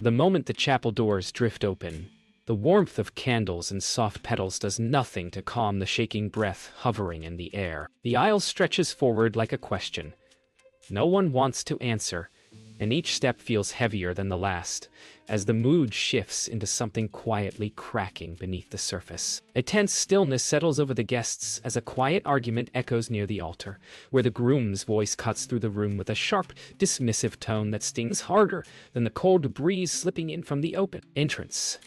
The moment the chapel doors drift open, the warmth of candles and soft petals does nothing to calm the shaking breath hovering in the air. The aisle stretches forward like a question. No one wants to answer, and each step feels heavier than the last, as the mood shifts into something quietly cracking beneath the surface. A tense stillness settles over the guests as a quiet argument echoes near the altar, where the groom's voice cuts through the room with a sharp, dismissive tone that stings harder than the cold breeze slipping in from the open entrance.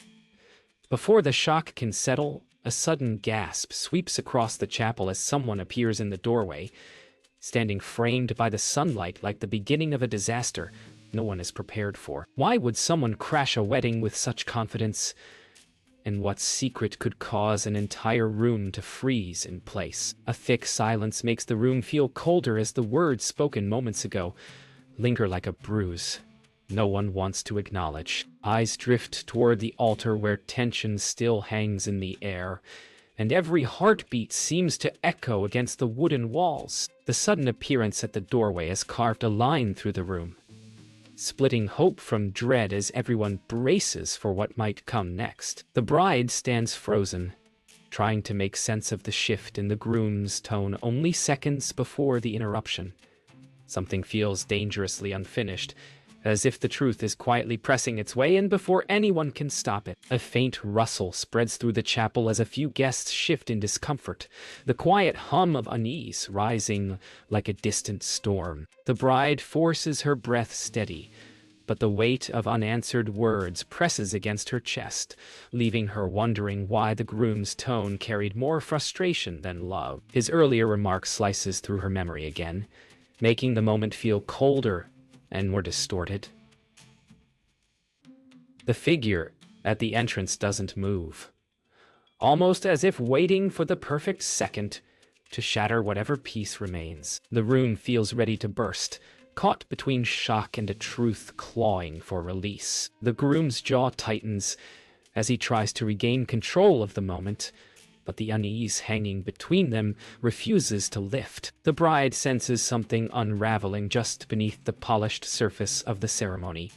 Before the shock can settle, a sudden gasp sweeps across the chapel as someone appears in the doorway, standing framed by the sunlight like the beginning of a disaster no one is prepared for. Why would someone crash a wedding with such confidence? And what secret could cause an entire room to freeze in place? A thick silence makes the room feel colder as the words spoken moments ago linger like a bruise no one wants to acknowledge. Eyes drift toward the altar where tension still hangs in the air, and every heartbeat seems to echo against the wooden walls. The sudden appearance at the doorway has carved a line through the room, splitting hope from dread as everyone braces for what might come next. The bride stands frozen, trying to make sense of the shift in the groom's tone only seconds before the interruption. Something feels dangerously unfinished, as if the truth is quietly pressing its way in before anyone can stop it. A faint rustle spreads through the chapel as a few guests shift in discomfort, the quiet hum of unease rising like a distant storm. The bride forces her breath steady, but the weight of unanswered words presses against her chest, leaving her wondering why the groom's tone carried more frustration than love. His earlier remark slices through her memory again, making the moment feel colder and more distorted. The figure at the entrance doesn't move, almost as if waiting for the perfect second to shatter whatever piece remains. The room feels ready to burst, caught between shock and a truth clawing for release. The groom's jaw tightens as he tries to regain control of the moment, but the unease hanging between them refuses to lift. The bride senses something unraveling just beneath the polished surface of the ceremony,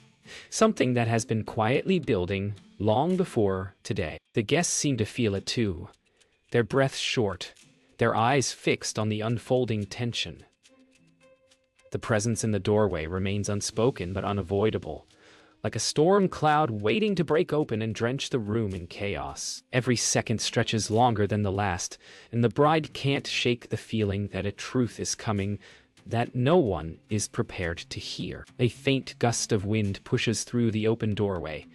something that has been quietly building long before today. The guests seem to feel it too, their breath short, their eyes fixed on the unfolding tension. The presence in the doorway remains unspoken but unavoidable, like a storm cloud waiting to break open and drench the room in chaos. Every second stretches longer than the last, and the bride can't shake the feeling that a truth is coming that no one is prepared to hear. A faint gust of wind pushes through the open doorway,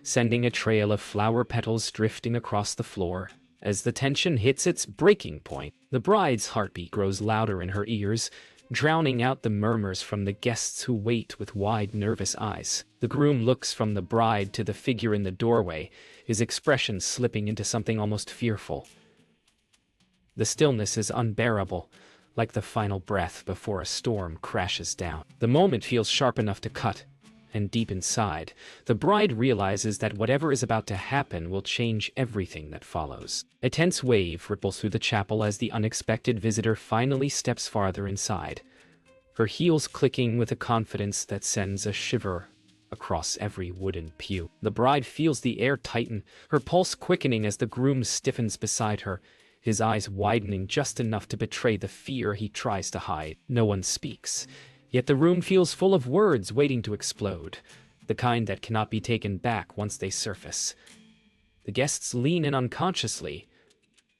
sending a trail of flower petals drifting across the floor. As the tension hits its breaking point, the bride's heartbeat grows louder in her ears, drowning out the murmurs from the guests who wait with wide, nervous eyes. The groom looks from the bride to the figure in the doorway, his expression slipping into something almost fearful. The stillness is unbearable, like the final breath before a storm crashes down. The moment feels sharp enough to cut, and deep inside, the bride realizes that whatever is about to happen will change everything that follows. A tense wave ripples through the chapel as the unexpected visitor finally steps farther inside, her heels clicking with a confidence that sends a shiver across every wooden pew. The bride feels the air tighten, her pulse quickening as the groom stiffens beside her, his eyes widening just enough to betray the fear he tries to hide. No one speaks, yet the room feels full of words waiting to explode, the kind that cannot be taken back once they surface. The guests lean in unconsciously,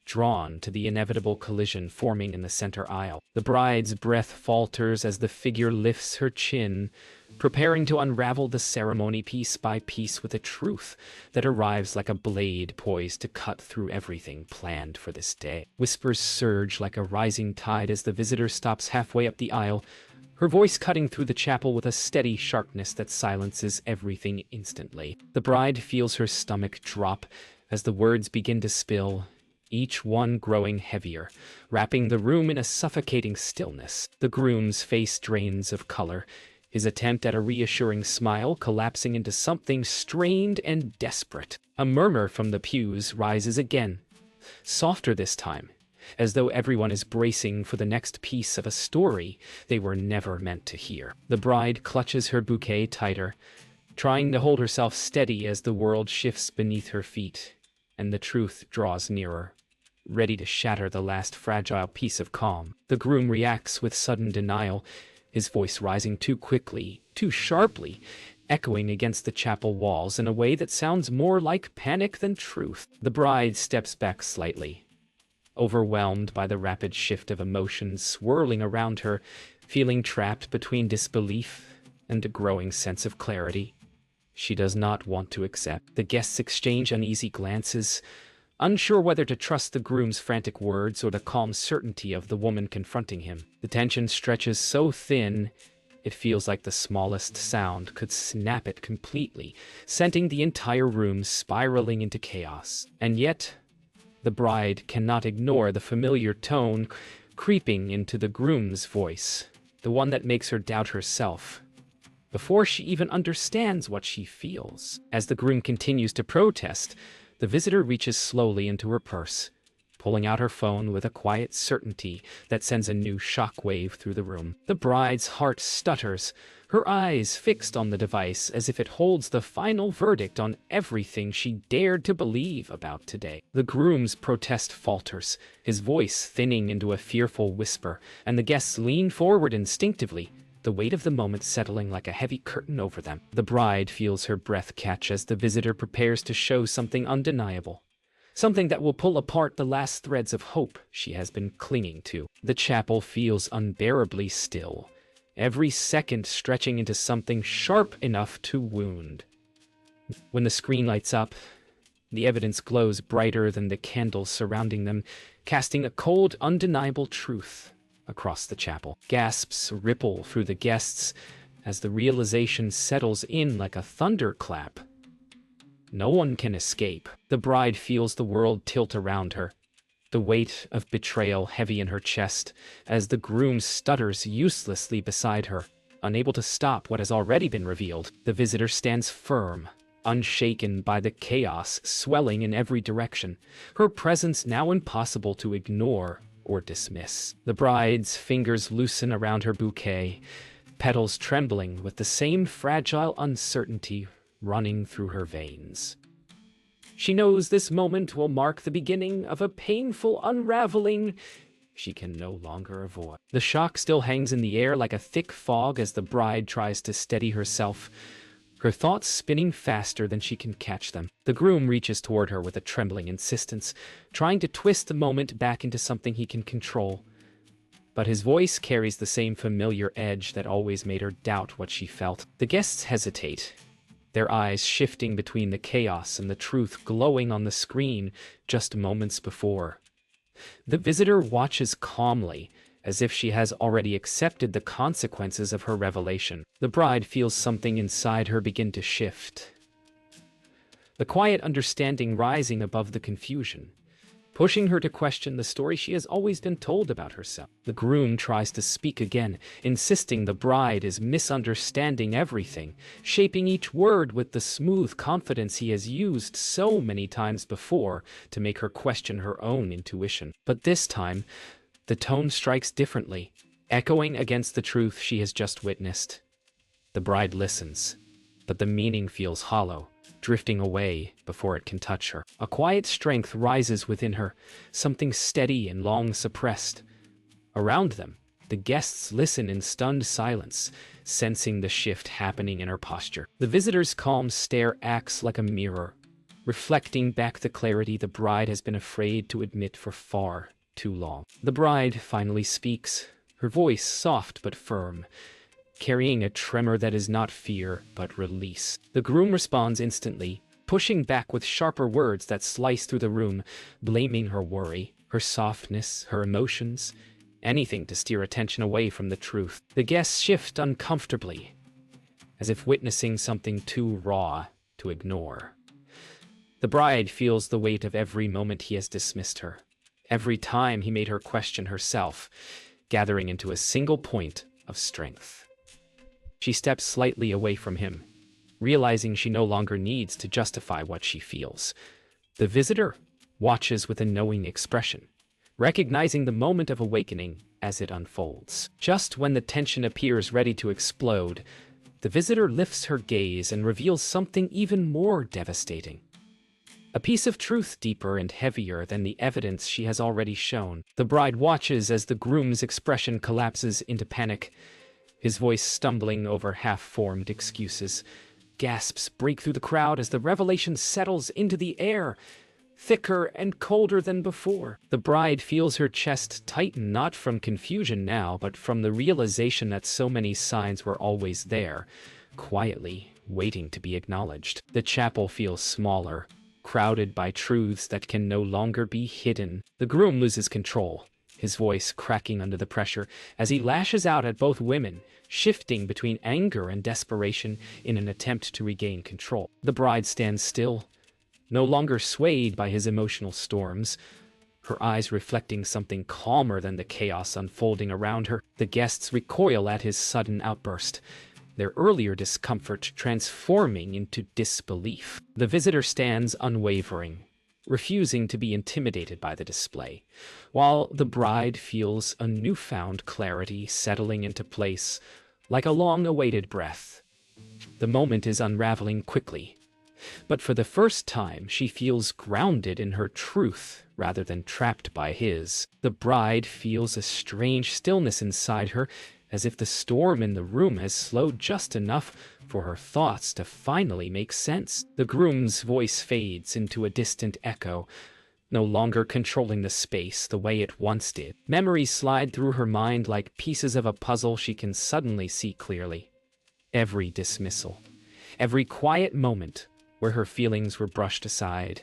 drawn to the inevitable collision forming in the center aisle. The bride's breath falters as the figure lifts her chin, preparing to unravel the ceremony piece by piece with a truth that arrives like a blade poised to cut through everything planned for this day. Whispers surge like a rising tide as the visitor stops halfway up the aisle, her voice cutting through the chapel with a steady sharpness that silences everything instantly. The bride feels her stomach drop as the words begin to spill, each one growing heavier, wrapping the room in a suffocating stillness. The groom's face drains of color, his attempt at a reassuring smile collapsing into something strained and desperate. A murmur from the pews rises again, softer this time, as though everyone is bracing for the next piece of a story they were never meant to hear. The bride clutches her bouquet tighter, trying to hold herself steady as the world shifts beneath her feet, and the truth draws nearer, ready to shatter the last fragile piece of calm. The groom reacts with sudden denial, his voice rising too quickly, too sharply, echoing against the chapel walls in a way that sounds more like panic than truth. The bride steps back slightly, overwhelmed by the rapid shift of emotions swirling around her, feeling trapped between disbelief and a growing sense of clarity she does not want to accept. The guests exchange uneasy glances, unsure whether to trust the groom's frantic words or the calm certainty of the woman confronting him. The tension stretches so thin, it feels like the smallest sound could snap it completely, sending the entire room spiraling into chaos. And yet, the bride cannot ignore the familiar tone creeping into the groom's voice, the one that makes her doubt herself before she even understands what she feels. As the groom continues to protest, the visitor reaches slowly into her purse, pulling out her phone with a quiet certainty that sends a new shockwave through the room. The bride's heart stutters, her eyes fixed on the device as if it holds the final verdict on everything she dared to believe about today. The groom's protest falters, his voice thinning into a fearful whisper, and the guests lean forward instinctively, the weight of the moment settling like a heavy curtain over them. The bride feels her breath catch as the visitor prepares to show something undeniable, something that will pull apart the last threads of hope she has been clinging to. The chapel feels unbearably still, every second stretching into something sharp enough to wound. When the screen lights up, the evidence glows brighter than the candles surrounding them, casting a cold, undeniable truth across the chapel. Gasps ripple through the guests as the realization settles in like a thunderclap. No one can escape. The bride feels the world tilt around her, the weight of betrayal heavy in her chest as the groom stutters uselessly beside her, unable to stop what has already been revealed. The visitor stands firm, unshaken by the chaos swelling in every direction, her presence now impossible to ignore or dismiss. The bride's fingers loosen around her bouquet, petals trembling with the same fragile uncertainty running through her veins. She knows this moment will mark the beginning of a painful unraveling she can no longer avoid. The shock still hangs in the air like a thick fog as the bride tries to steady herself, her thoughts spinning faster than she can catch them. The groom reaches toward her with a trembling insistence, trying to twist the moment back into something he can control. But his voice carries the same familiar edge that always made her doubt what she felt. The guests hesitate, their eyes shifting between the chaos and the truth glowing on the screen just moments before. The visitor watches calmly, as if she has already accepted the consequences of her revelation. The bride feels something inside her begin to shift, the quiet understanding rising above the confusion, pushing her to question the story she has always been told about herself. The groom tries to speak again, insisting the bride is misunderstanding everything, shaping each word with the smooth confidence he has used so many times before to make her question her own intuition. But this time, the tone strikes differently, echoing against the truth she has just witnessed. The bride listens, but the meaning feels hollow, drifting away before it can touch her. A quiet strength rises within her, something steady and long suppressed. Around them, the guests listen in stunned silence, sensing the shift happening in her posture. The visitor's calm stare acts like a mirror, reflecting back the clarity the bride has been afraid to admit for far too long. The bride finally speaks, her voice soft but firm, carrying a tremor that is not fear but release. The groom responds instantly, pushing back with sharper words that slice through the room, blaming her worry, her softness, her emotions, anything to steer attention away from the truth. The guests shift uncomfortably, as if witnessing something too raw to ignore. The bride feels the weight of every moment he has dismissed her, every time he made her question herself, gathering into a single point of strength. She steps slightly away from him, realizing she no longer needs to justify what she feels. The visitor watches with a knowing expression, recognizing the moment of awakening as it unfolds. Just when the tension appears ready to explode, The visitor lifts her gaze and reveals something even more devastating. A piece of truth deeper and heavier than the evidence she has already shown. The bride watches as the groom's expression collapses into panic, his voice stumbling over half-formed excuses. Gasps break through the crowd as the revelation settles into the air, thicker and colder than before. The bride feels her chest tighten, not from confusion now, but from the realization that so many signs were always there, quietly waiting to be acknowledged. The chapel feels smaller, crowded by truths that can no longer be hidden. The groom loses control, his voice cracking under the pressure as he lashes out at both women, shifting between anger and desperation in an attempt to regain control. The bride stands still, no longer swayed by his emotional storms, her eyes reflecting something calmer than the chaos unfolding around her. The guests recoil at his sudden outburst, their earlier discomfort transforming into disbelief. The visitor stands unwavering, refusing to be intimidated by the display, while the bride feels a newfound clarity settling into place, like a long-awaited breath. The moment is unraveling quickly, but for the first time she feels grounded in her truth rather than trapped by his. The bride feels a strange stillness inside her, as if the storm in the room has slowed just enough for her thoughts to finally make sense. The groom's voice fades into a distant echo, no longer controlling the space the way it once did. Memories slide through her mind like pieces of a puzzle she can suddenly see clearly. Every dismissal, every quiet moment where her feelings were brushed aside,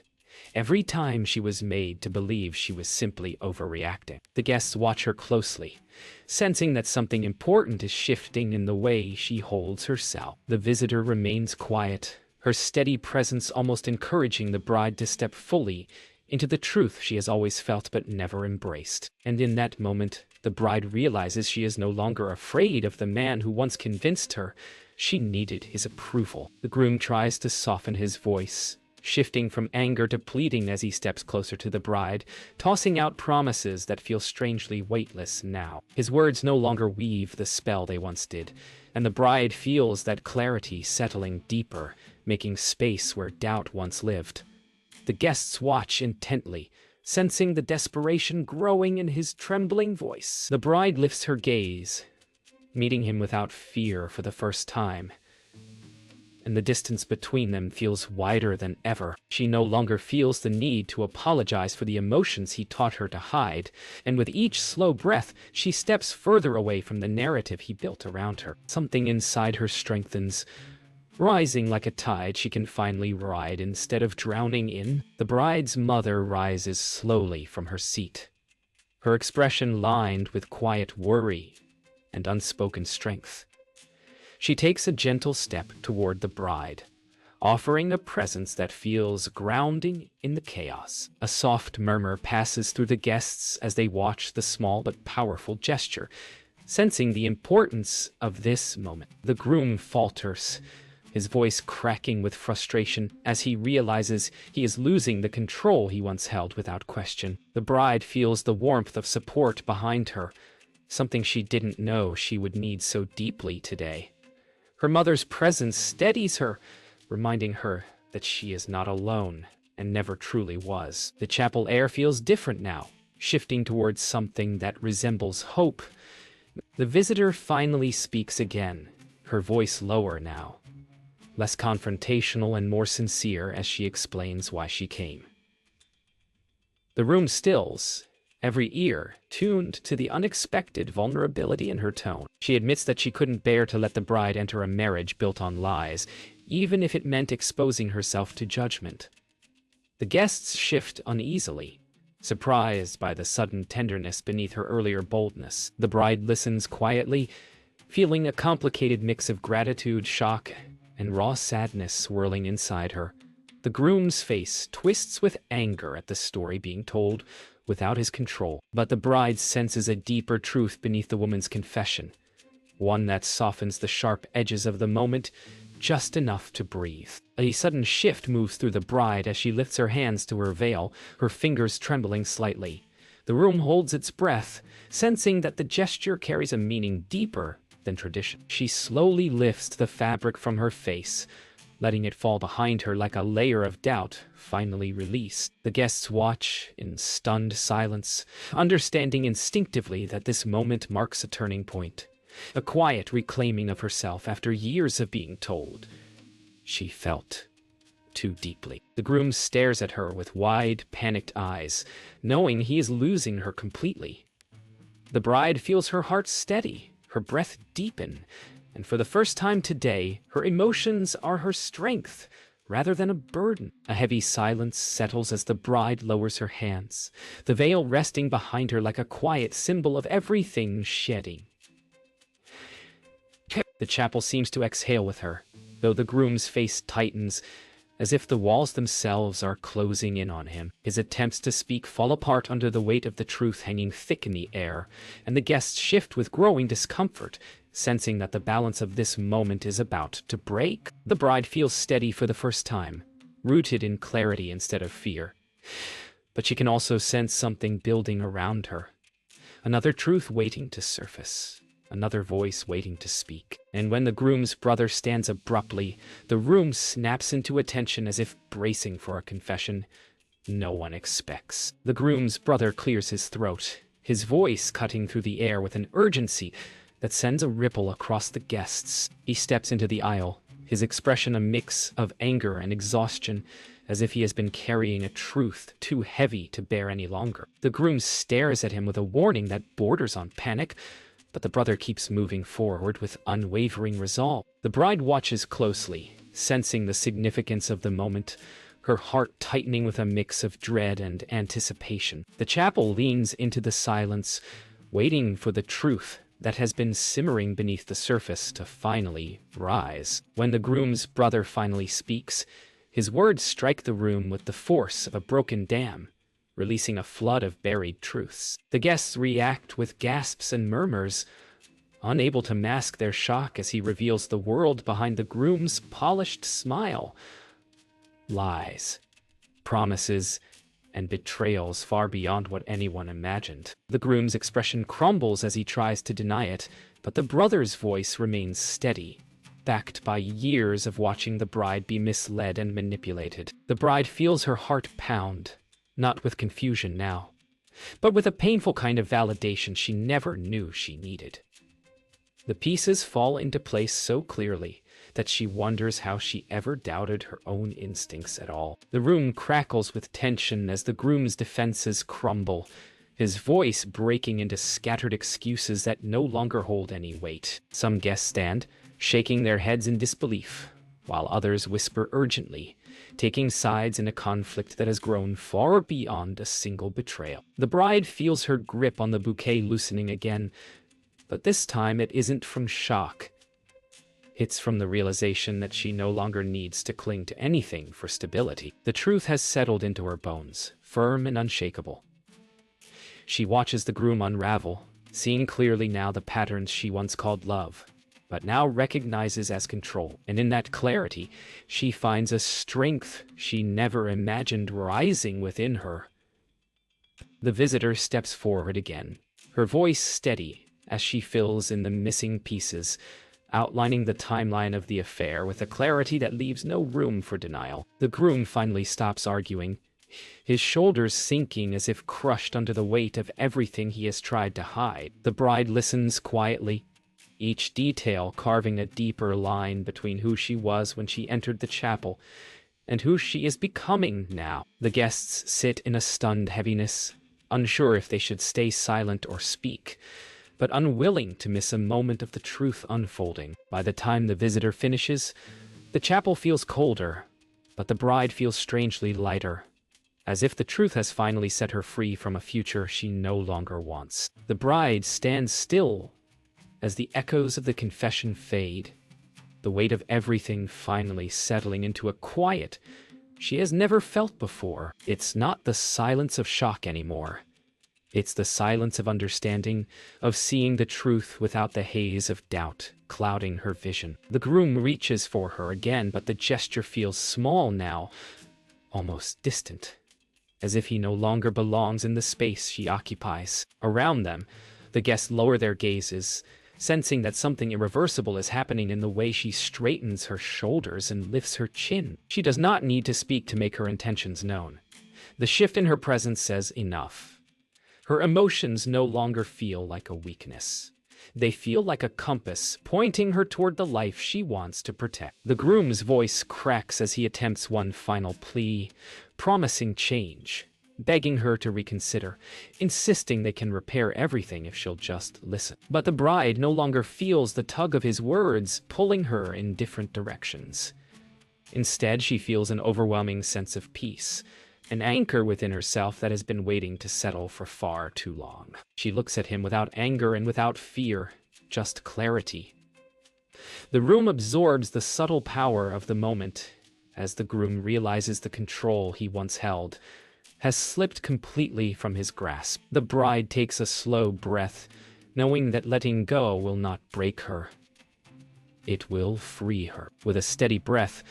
every time she was made to believe she was simply overreacting. The guests watch her closely, sensing that something important is shifting in the way she holds herself. The visitor remains quiet, her steady presence almost encouraging the bride to step fully into the truth she has always felt but never embraced. And in that moment, the bride realizes she is no longer afraid of the man who once convinced her she needed his approval. The groom tries to soften his voice, shifting from anger to pleading as he steps closer to the bride, tossing out promises that feel strangely weightless now. His words no longer weave the spell they once did, and the bride feels that clarity settling deeper, making space where doubt once lived. The guests watch intently, sensing the desperation growing in his trembling voice. The bride lifts her gaze, meeting him without fear for the first time, and the distance between them feels wider than ever. She no longer feels the need to apologize for the emotions he taught her to hide, and with each slow breath, she steps further away from the narrative he built around her. Something inside her strengthens, rising like a tide she can finally ride instead of drowning in. The bride's mother rises slowly from her seat, her expression lined with quiet worry and unspoken strength. She takes a gentle step toward the bride, offering a presence that feels grounding in the chaos. A soft murmur passes through the guests as they watch the small but powerful gesture, sensing the importance of this moment. The groom falters, his voice cracking with frustration as he realizes he is losing the control he once held without question. The bride feels the warmth of support behind her, something she didn't know she would need so deeply today. Her mother's presence steadies her, reminding her that she is not alone and never truly was. The chapel air feels different now, shifting towards something that resembles hope. The visitor finally speaks again, her voice lower now, less confrontational and more sincere as she explains why she came. The room stills, every ear tuned to the unexpected vulnerability in her tone. She admits that she couldn't bear to let the bride enter a marriage built on lies, even if it meant exposing herself to judgment. The guests shift uneasily, surprised by the sudden tenderness beneath her earlier boldness. The bride listens quietly, feeling a complicated mix of gratitude, shock, and raw sadness swirling inside her. The groom's face twists with anger at the story being told without his control, but the bride senses a deeper truth beneath the woman's confession, one that softens the sharp edges of the moment just enough to breathe. A sudden shift moves through the bride as she lifts her hands to her veil, her fingers trembling slightly. The room holds its breath, sensing that the gesture carries a meaning deeper than tradition. She slowly lifts the fabric from her face, letting it fall behind her like a layer of doubt finally released. The guests watch in stunned silence, understanding instinctively that this moment marks a turning point, a quiet reclaiming of herself after years of being told she felt too deeply. The groom stares at her with wide, panicked eyes, knowing he is losing her completely. The bride feels her heart steady, her breath deepen, and for the first time today, her emotions are her strength rather than a burden. A heavy silence settles as the bride lowers her hands, the veil resting behind her like a quiet symbol of everything shedding. The chapel seems to exhale with her, though the groom's face tightens, as if the walls themselves are closing in on him. His attempts to speak fall apart under the weight of the truth hanging thick in the air, and the guests shift with growing discomfort, sensing that the balance of this moment is about to break. The bride feels steady for the first time, rooted in clarity instead of fear. But she can also sense something building around her, another truth waiting to surface, another voice waiting to speak. And when the groom's brother stands abruptly, the room snaps into attention as if bracing for a confession no one expects. The groom's brother clears his throat, his voice cutting through the air with an urgency that sends a ripple across the guests. He steps into the aisle, his expression a mix of anger and exhaustion, as if he has been carrying a truth too heavy to bear any longer. The groom stares at him with a warning that borders on panic, but the brother keeps moving forward with unwavering resolve. The bride watches closely, sensing the significance of the moment, her heart tightening with a mix of dread and anticipation. The chapel leans into the silence, waiting for the truth that has been simmering beneath the surface to finally rise. When the groom's brother finally speaks, his words strike the room with the force of a broken dam, releasing a flood of buried truths. The guests react with gasps and murmurs, unable to mask their shock as he reveals the world behind the groom's polished smile. Lies, promises, and betrayals far beyond what anyone imagined. The groom's expression crumbles as he tries to deny it, but the brother's voice remains steady, backed by years of watching the bride be misled and manipulated. The bride feels her heart pound, not with confusion now, but with a painful kind of validation she never knew she needed. The pieces fall into place so clearly that she wonders how she ever doubted her own instincts at all. The room crackles with tension as the groom's defenses crumble, his voice breaking into scattered excuses that no longer hold any weight. Some guests stand, shaking their heads in disbelief, while others whisper urgently, taking sides in a conflict that has grown far beyond a single betrayal. The bride feels her grip on the bouquet loosening again, but this time it isn't from shock. It's from the realization that she no longer needs to cling to anything for stability. The truth has settled into her bones, firm and unshakable. She watches the groom unravel, seeing clearly now the patterns she once called love, but now recognizes as control. And in that clarity, she finds a strength she never imagined rising within her. The visitor steps forward again, her voice steady as she fills in the missing pieces, outlining the timeline of the affair with a clarity that leaves no room for denial. The groom finally stops arguing, his shoulders sinking as if crushed under the weight of everything he has tried to hide. The bride listens quietly, each detail carving a deeper line between who she was when she entered the chapel and who she is becoming now. The guests sit in a stunned heaviness, unsure if they should stay silent or speak, but unwilling to miss a moment of the truth unfolding. By the time the visitor finishes, the chapel feels colder, but the bride feels strangely lighter, as if the truth has finally set her free from a future she no longer wants. The bride stands still as the echoes of the confession fade, the weight of everything finally settling into a quiet she has never felt before. It's not the silence of shock anymore. It's the silence of understanding, of seeing the truth without the haze of doubt clouding her vision. The groom reaches for her again, but the gesture feels small now, almost distant, as if he no longer belongs in the space she occupies. Around them, the guests lower their gazes, sensing that something irreversible is happening in the way she straightens her shoulders and lifts her chin. She does not need to speak to make her intentions known. The shift in her presence says enough. Her emotions no longer feel like a weakness. They feel like a compass, pointing her toward the life she wants to protect. The groom's voice cracks as he attempts one final plea, promising change, begging her to reconsider, insisting they can repair everything if she'll just listen. But the bride no longer feels the tug of his words pulling her in different directions. Instead, she feels an overwhelming sense of peace, an anchor within herself that has been waiting to settle for far too long. She looks at him without anger and without fear, just clarity. The room absorbs the subtle power of the moment as the groom realizes the control he once held has slipped completely from his grasp. The bride takes a slow breath, knowing that letting go will not break her. It will free her. With a steady breath,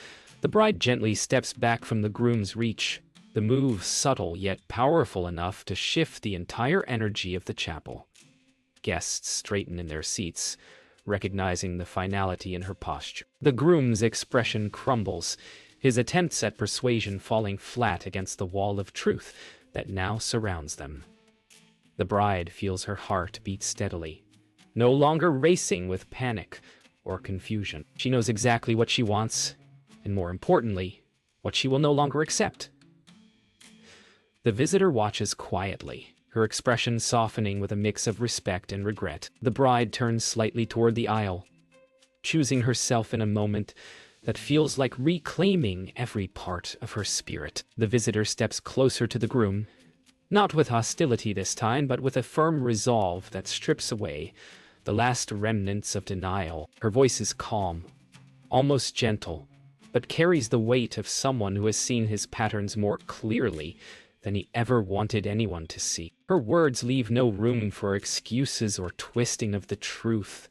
the bride gently steps back from the groom's reach, the move subtle yet powerful enough to shift the entire energy of the chapel. Guests straighten in their seats, recognizing the finality in her posture. The groom's expression crumbles, his attempts at persuasion falling flat against the wall of truth that now surrounds them. The bride feels her heart beat steadily, no longer racing with panic or confusion. She knows exactly what she wants, and more importantly, what she will no longer accept. The visitor watches quietly, her expression softening with a mix of respect and regret. The bride turns slightly toward the aisle, choosing herself in a moment that feels like reclaiming every part of her spirit. The visitor steps closer to the groom, not with hostility this time, but with a firm resolve that strips away the last remnants of denial. Her voice is calm, almost gentle, but carries the weight of someone who has seen his patterns more clearly than he ever wanted anyone to see. Her words leave no room for excuses or twisting of the truth.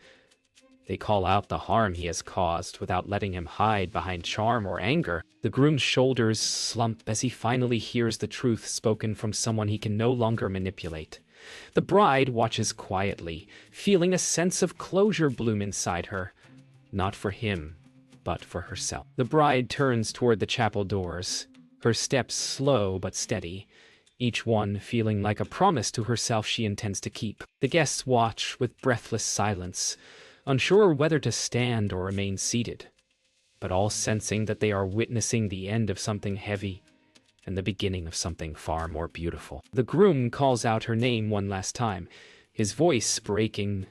They call out the harm he has caused without letting him hide behind charm or anger. The groom's shoulders slump as he finally hears the truth spoken from someone he can no longer manipulate. The bride watches quietly, feeling a sense of closure bloom inside her, not for him, but for herself. The bride turns toward the chapel doors, her steps slow but steady, each one feeling like a promise to herself she intends to keep. The guests watch with breathless silence, unsure whether to stand or remain seated, but all sensing that they are witnessing the end of something heavy and the beginning of something far more beautiful. The groom calls out her name one last time, his voice breaking,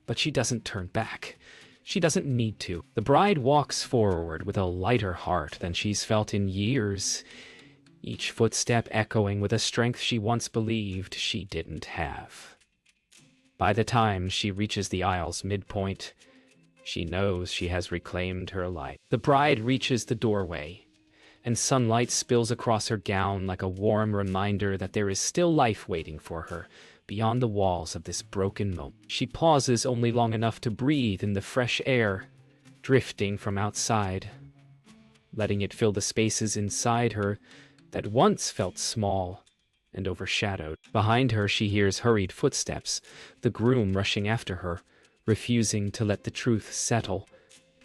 but she doesn't turn back. She doesn't need to. The bride walks forward with a lighter heart than she's felt in years, each footstep echoing with a strength she once believed she didn't have. By the time she reaches the aisle's midpoint, she knows she has reclaimed her life. The bride reaches the doorway, and sunlight spills across her gown like a warm reminder that there is still life waiting for her beyond the walls of this broken moment. She pauses only long enough to breathe in the fresh air, drifting from outside, letting it fill the spaces inside her that once felt small and overshadowed. Behind her, she hears hurried footsteps, the groom rushing after her, refusing to let the truth settle.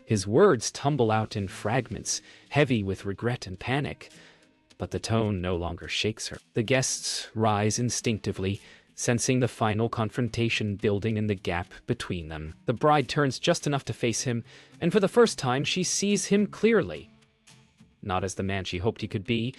His words tumble out in fragments, heavy with regret and panic, but the tone no longer shakes her. The guests rise instinctively, sensing the final confrontation building in the gap between them. The bride turns just enough to face him, and for the first time she sees him clearly. Not as the man she hoped he could be,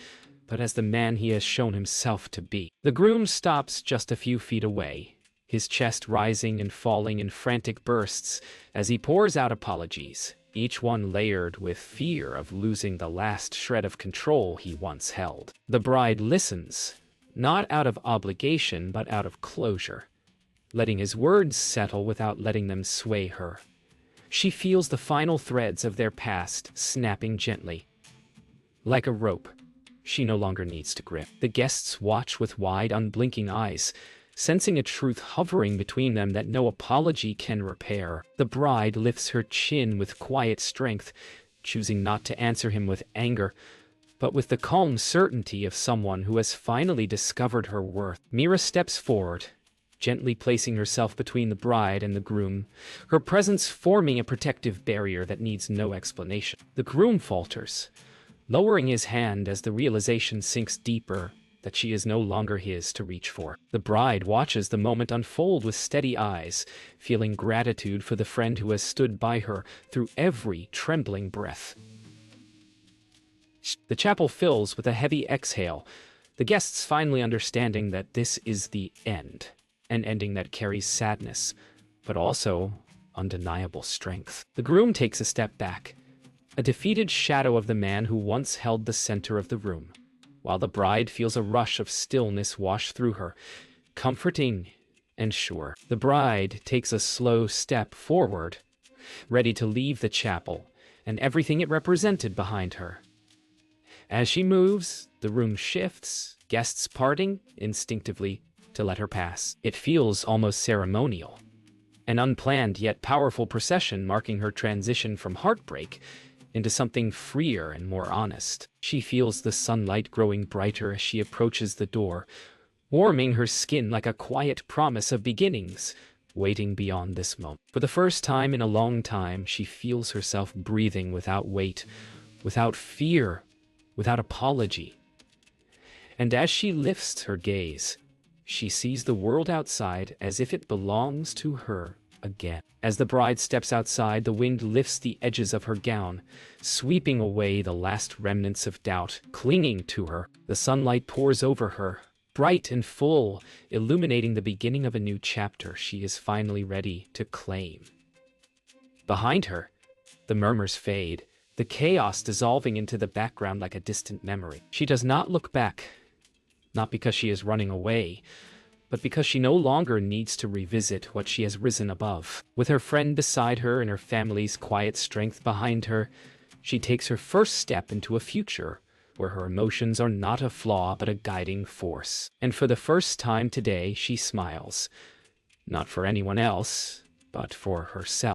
but as the man he has shown himself to be. The groom stops just a few feet away, his chest rising and falling in frantic bursts as he pours out apologies, each one layered with fear of losing the last shred of control he once held. The bride listens, not out of obligation but out of closure, letting his words settle without letting them sway her. She feels the final threads of their past snapping gently. Like a rope, she no longer needs to grip. The guests watch with wide, unblinking eyes, sensing a truth hovering between them that no apology can repair. The bride lifts her chin with quiet strength, choosing not to answer him with anger, but with the calm certainty of someone who has finally discovered her worth. Mira steps forward, gently placing herself between the bride and the groom, her presence forming a protective barrier that needs no explanation. The groom falters, lowering his hand as the realization sinks deeper that she is no longer his to reach for. The bride watches the moment unfold with steady eyes, feeling gratitude for the friend who has stood by her through every trembling breath. The chapel fills with a heavy exhale, the guests finally understanding that this is the end, an ending that carries sadness, but also undeniable strength. The groom takes a step back, a defeated shadow of the man who once held the center of the room, while the bride feels a rush of stillness wash through her, comforting and sure. The bride takes a slow step forward, ready to leave the chapel and everything it represented behind her. As she moves, the room shifts, guests parting instinctively to let her pass. It feels almost ceremonial, an unplanned yet powerful procession marking her transition from heartbreak into something freer and more honest. She feels the sunlight growing brighter as she approaches the door, warming her skin like a quiet promise of beginnings waiting beyond this moment. For the first time in a long time, she feels herself breathing without weight, without fear, without apology. And as she lifts her gaze, she sees the world outside as if it belongs to her again. As the bride steps outside, the wind lifts the edges of her gown, sweeping away the last remnants of doubt clinging to her. The sunlight pours over her, bright and full, illuminating the beginning of a new chapter she is finally ready to claim. Behind her, the murmurs fade, the chaos dissolving into the background like a distant memory. She does not look back, not because she is running away, but because she no longer needs to revisit what she has risen above. With her friend beside her and her family's quiet strength behind her, she takes her first step into a future where her emotions are not a flaw but a guiding force. And for the first time today, she smiles, not for anyone else, but for herself.